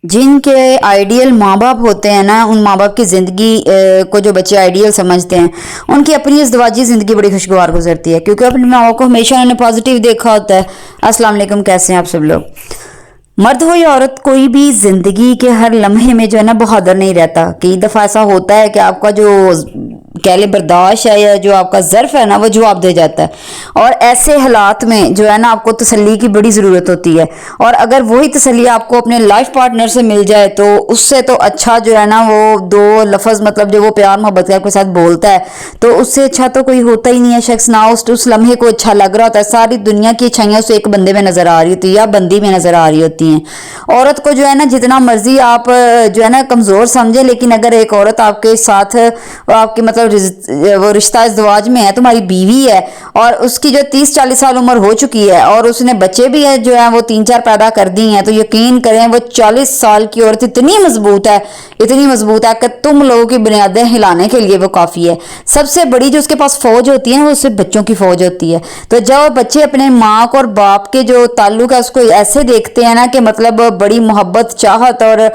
जिन के आइडियल माँ बाप होते हैं ना, उन माँ बाप की ज़िंदगी को जो बच्चे आइडियल समझते हैं, उनकी अपनी इज़दवाजी ज़िंदगी बड़ी खुशगवार गुजरती है, क्योंकि अपनी माँ बाप को हमेशा उन्होंने पॉजिटिव देखा होता है। अस्सलाम वालेकुम, कैसे हैं आप सब लोग। मर्द हो या औरत, कोई भी ज़िंदगी के हर लम्हे में जो है ना बहादुर नहीं रहता। कई दफ़ा ऐसा होता है कि आपका जो कह ले बर्दाश्त है या जो आपका ज़र्फ है ना, वो जवाब दे जाता है, और ऐसे हालात में जो है ना आपको तसल्ली की बड़ी ज़रूरत होती है। और अगर वही तसल्ली आपको अपने लाइफ पार्टनर से मिल जाए तो उससे तो अच्छा जो है ना वो दो लफ्ज़, मतलब जो वो प्यार मोहब्बत के साथ बोलता है, तो उससे अच्छा तो कोई होता ही नहीं है शख्स। ना उस लम्हे को अच्छा लग रहा होता है, सारी दुनिया की अच्छाइयाँ उसे एक बंदे में नज़र आ रही होती है या बंदी में नज़र आ रही होती हैं। औरत को जो है ना जितना मर्जी आप जो है ना कमज़ोर समझे, लेकिन अगर एक औरत आपके साथ आपकी मतलब वो रिश्ता इज़्दवाज में है, तुम्हारी बीवी है, और उसकी जो 30-40 साल उम्र हो चुकी है और उसने बच्चे भी है जो है वो 3-4 पैदा कर दी हैं, तो यकीन करें वो 40 साल की औरत इतनी मजबूत है, इतनी मजबूत है कि तुम लोगों की बुनियादें हिलाने के लिए वो काफ़ी है। सबसे बड़ी जो उसके पास फौज होती है वो उससे बच्चों की फौज होती है। तो जब बच्चे अपने माँ को और बाप के जो ताल्लुक है उसको ऐसे देखते हैं ना कि मतलब बड़ी मोहब्बत, चाहत और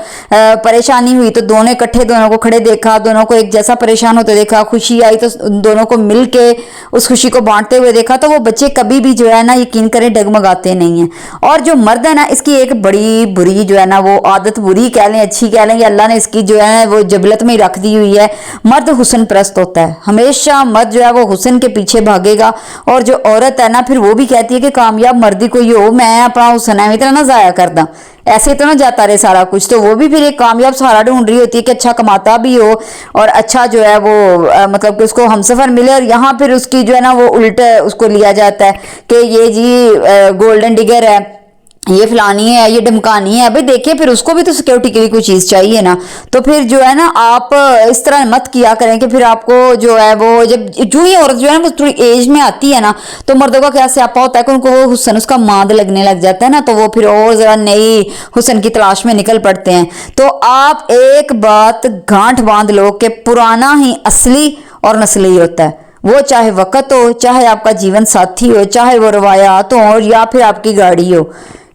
परेशानी हुई तो दोनों इकट्ठे, दोनों को खड़े देखा, दोनों को एक जैसा परेशान होते देखा, खुशी आई तो दोनों को मिल के उस खुशी को बांटते हुए देखा, तो वो बच्चे कभी भी जो है ना यकीन करें डगमगाते नहीं हैं। और जो मर्द है ना, इसकी एक बड़ी बुरी जो है ना वो आदत, बुरी कह लें अच्छी कह लें, अल्लाह ने इसकी जो है वो जबलत में ही रख दी हुई है। मर्द हुस्न परस्त होता है, हमेशा मर्द जो है वो हुस्न के पीछे भागेगा। और जो औरत है ना फिर वो भी कहती है कि कामयाब मर्दी कोई हो, मैं अपना हुस्न है इतना ना ज़ाया कर दा, ऐसे तो ना जाता रहे सारा कुछ। तो वो भी फिर एक कामयाब सहारा ढूंढ रही होती है कि अच्छा कमाता भी हो और अच्छा जो है वो मतलब कि उसको हमसफर मिले। और यहाँ फिर उसकी जो है ना वो उल्टा उसको लिया जाता है कि ये जी गोल्डन डिगर है, ये फलानी है, ये ढमकानी है। भाई देखिए, फिर उसको भी तो सिक्योरिटी के लिए कोई चीज़ चाहिए ना। तो फिर जो है ना आप इस तरह मत किया करें कि फिर आपको जो है वो जब जो ही औरत जो है ना वो थोड़ी एज में आती है ना, तो मर्दों का क्या स्यापा होता है कि उनको वो हुस्न उसका मांद लगने लग जाता है ना, तो वो फिर और ज़रा नई हुस्न की तलाश में निकल पड़ते हैं। तो आप एक बात गांठ बांध लो कि पुराना ही असली और नस्ली होता है। वो चाहे वक़्त हो, चाहे आपका जीवन साथी हो, चाहे वो रवायात हो या फिर आपकी गाड़ी हो,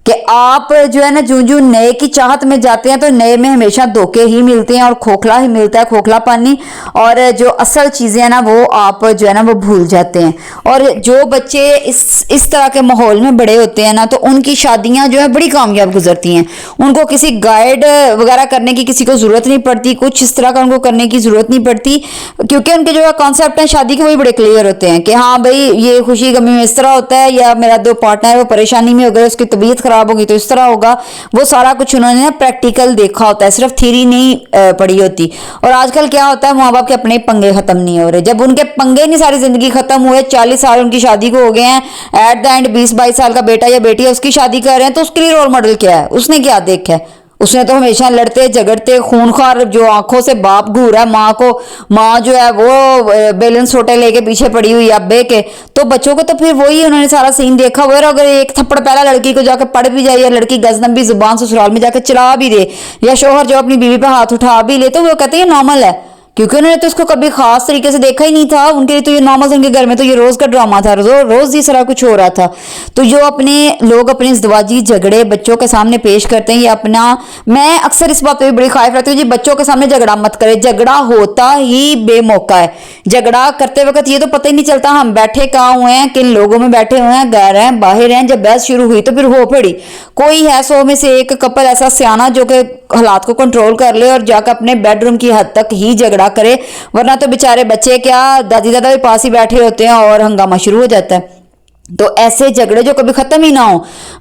कि आप जो है ना जूं नए की चाहत में जाते हैं तो नए में हमेशा धोखे ही मिलते हैं और खोखला ही मिलता है, खोखला पानी। और जो असल चीज़ें हैं ना वो आप जो है ना वो भूल जाते हैं। और जो बच्चे इस तरह के माहौल में बड़े होते हैं ना, तो उनकी शादियां जो है बड़ी कामयाब गुजरती हैं। उनको किसी गाइड वगैरह करने की किसी को ज़रूरत नहीं पड़ती, कुछ इस तरह का उनको करने की ज़रूरत नहीं पड़ती, क्योंकि उनके जो कॉन्सेप्ट हैं शादी के वही बड़े क्लियर होते हैं कि हाँ भाई ये खुशी गमी में इस तरह होता है, या मेरा जो पार्टनर है वो परेशानी में हो गया, उसकी तबीयत खराब होगी तो इस तरह होगा। वो सारा कुछ उन्होंने ना प्रैक्टिकल देखा होता है, सिर्फ थ्योरी नहीं पढ़ी होती। और आजकल क्या होता है, माँ बाप के अपने पंगे खत्म नहीं हो रहे। जब उनके पंगे नहीं सारी जिंदगी खत्म हुए, 40 साल उनकी शादी को हो गए हैं, एट द एंड 20-22 साल का बेटा या बेटी है उसकी शादी कर रहे हैं, तो उसके लिए रोल मॉडल क्या है, उसने क्या देखा है? उसने तो हमेशा लड़ते झगड़ते खूनखार जो आंखों से बाप घूर है, माँ जो है वो बैलेंस छोटे लेके पीछे पड़ी हुई अब्बे के। तो बच्चों को तो फिर वही उन्होंने सारा सीन देखा हुआ है। और अगर एक थप्पड़ पहला लड़की को जाकर पड़ भी जाए, या लड़की गजनबी जुबान ससुराल में जाकर चला भी दे, या शोहर जो अपनी बीवी पे हाथ उठा भी ले, तो वो कहते हैं नॉर्मल है, क्योंकि उन्होंने तो इसको कभी खास तरीके से देखा ही नहीं था। उनके लिए तो ये नॉर्मल, उनके घर में तो ये रोज का ड्रामा था, रोज ये सारा कुछ हो रहा था। तो जो अपने लोग अपने इज़्दवाजी झगड़े बच्चों के सामने पेश करते हैं, ये अपना, मैं अक्सर इस बात पे भी बड़ी खाइफ रहती हूँ जी, बच्चों के सामने झगड़ा मत करे। झगड़ा होता ही बेमौका है। झगड़ा करते वक्त ये तो पता ही नहीं चलता हम बैठे कहाँ हुए हैं, किन लोगों में बैठे हुए हैं, घर हैं बाहर हैं। जब बहस शुरू हुई तो फिर हो पड़ी। कोई है 100 में से एक कपल ऐसा सियाना जो कि हालात को कंट्रोल कर ले और जाकर अपने बेडरूम की हद तक ही झगड़ा करे, वरना तो बेचारे बच्चे क्या दादी दादा भी पास ही बैठे होते हैं और हंगामा शुरू हो जाता है। तो ऐसे झगड़े जो कभी खत्म ही ना हो,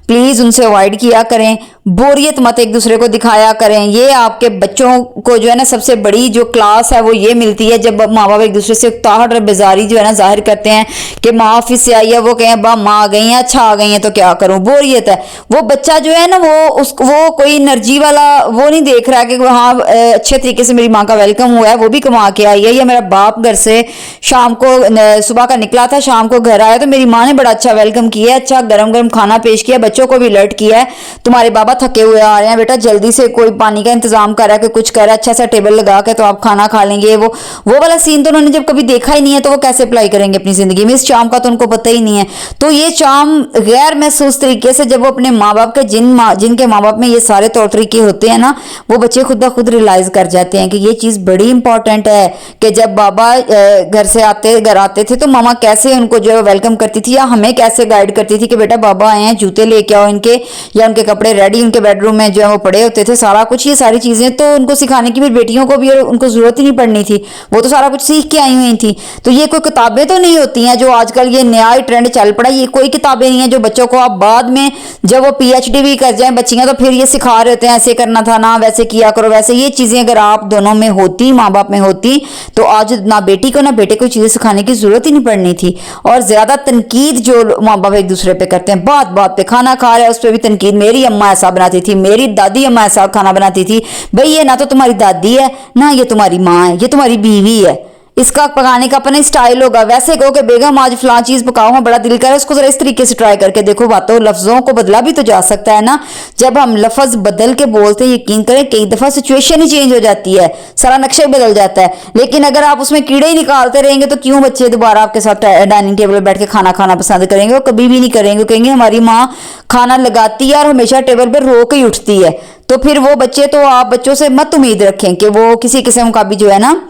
प्लीज उनसे अवॉइड किया करें। बोरियत मत एक दूसरे को दिखाया करें। ये आपके बच्चों को जो है ना सबसे बड़ी जो क्लास है वो ये मिलती है जब माँ बाप एक दूसरे से ताहट और बेजारी जो है ना जाहिर करते हैं कि माँ ऑफिस से आई है, वो कहें बा माँ आ गई हैं, अच्छा आ गई हैं तो क्या करूं, बोरियत है। वो बच्चा जो है ना वो कोई एनर्जी वाला वो नहीं देख रहा है कि हाँ अच्छे तरीके से मेरी माँ का वेलकम हुआ है, वो भी कमा के आई है, या मेरा बाप घर से शाम को सुबह का निकला था शाम को घर आया तो मेरी माँ ने बड़ा अच्छा वेलकम किया है, अच्छा गरम गरम खाना पेश किया, बच्चों को भी अलर्ट किया है तुम्हारे बाबा थके हुए आ रहे हैं बेटा, जल्दी से कोई पानी का इंतजाम कर रहा है, कुछ कर रहा है, अच्छा सा टेबल लगा के तो आप खाना खा लेंगे। वो वाला सीन तो उन्होंने जब कभी देखा ही नहीं है तो वो कैसे अप्लाई करेंगे अपनी जिंदगी में, इस चार्म का तो उनको पता ही नहीं है। तो ये चार्म गैर महसूस तरीके से जब वो अपने माँ बाप के जिनके माँ बाप में ये सारे तौर तरीके होते हैं ना, वो बच्चे खुद ब खुद रियलाइज कर जाते हैं कि ये चीज बड़ी इंपॉर्टेंट है कि जब बाबा घर आते थे तो मामा कैसे उनको जो है वेलकम करती थी, या हमें कैसे गाइड करती थी कि बेटा बाबा आए हैं, जूते लेके आओ इनके, या उनके कपड़े रेडी उनके बेडरूम में जो है वो पड़े होते थे, सारा कुछ ये सारी चीजें तो उनको सिखाने की भी बेटियों को भी उनको जरूरत ही नहीं पड़नी थी, वो तो सारा कुछ सीख के आई हुई थी। तो ये कोई किताबें तो नहीं होती हैं जो आजकल ये नया ही ट्रेंड चल पड़ा, ये कोई किताबें नहीं है जो बच्चों को आप बाद में जब वो PhD भी कर जाए बच्चियां तो फिर ये सिखा रहे होते हैं ऐसे करना था ना, वैसे किया करो वैसे। ये चीजें अगर आप दोनों में होती, माँ बाप में होती, तो आज ना बेटी को ना बेटे को चीजें सिखाने की जरूरत ही नहीं पड़नी थी। और ज्यादा तनकीद जो माँ बाप एक दूसरे पे करते हैं, बात बात पे खाना खा रहे हैं उस पर भी तनकीद, मेरी अम्मा ऐसा बनाती थी, मेरी दादी अम्मा ऐसा खाना बनाती थी। भाई ये ना तो तुम्हारी दादी है ना ये तुम्हारी माँ है, ये तुम्हारी बीवी है, इसका पकाने का अपना स्टाइल होगा। वैसे कहो कि बेगम आज फलां चीज पकाओ, हाँ बड़ा दिल करे, उसको जरा इस तरीके से ट्राई करके देखो, बातों लफ्जों को बदला भी तो जा सकता है ना। जब हम लफ्ज बदल के बोलते हैं, यकीन करें कई दफा सिचुएशन ही चेंज हो जाती है, सारा नक्शा ही बदल जाता है। लेकिन अगर आप उसमें कीड़े ही निकालते रहेंगे तो क्यों बच्चे दोबारा आपके साथ डाइनिंग टेबल पर बैठ के खाना खाना पसंद करेंगे? वो कभी भी नहीं करेंगे, कहेंगे हमारी माँ खाना लगाती है और हमेशा टेबल पर रो के ही उठती है। तो फिर वो बच्चे, तो आप बच्चों से मत उम्मीद रखें कि वो किसी किस्म का भी जो है ना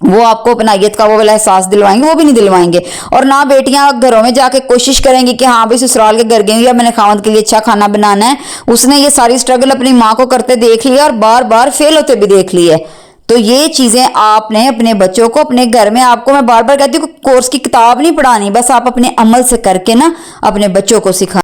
वो आपको अपनायत का वो वाला एहसास दिलवाएंगे, वो भी नहीं दिलवाएंगे। और ना बेटियां घरों में जाके कोशिश करेंगी कि हाँ भाई ससुराल के घर गई या मैंने खावंद के लिए अच्छा खाना बनाना है, उसने ये सारी स्ट्रगल अपनी माँ को करते देख लिया और बार बार फेल होते भी देख लिए। तो ये चीजें आपने अपने बच्चों को अपने घर में, आपको मैं बार बार कहती हूँ कोर्स की किताब नहीं पढ़ानी, बस आप अपने अमल से करके ना अपने बच्चों को सिखा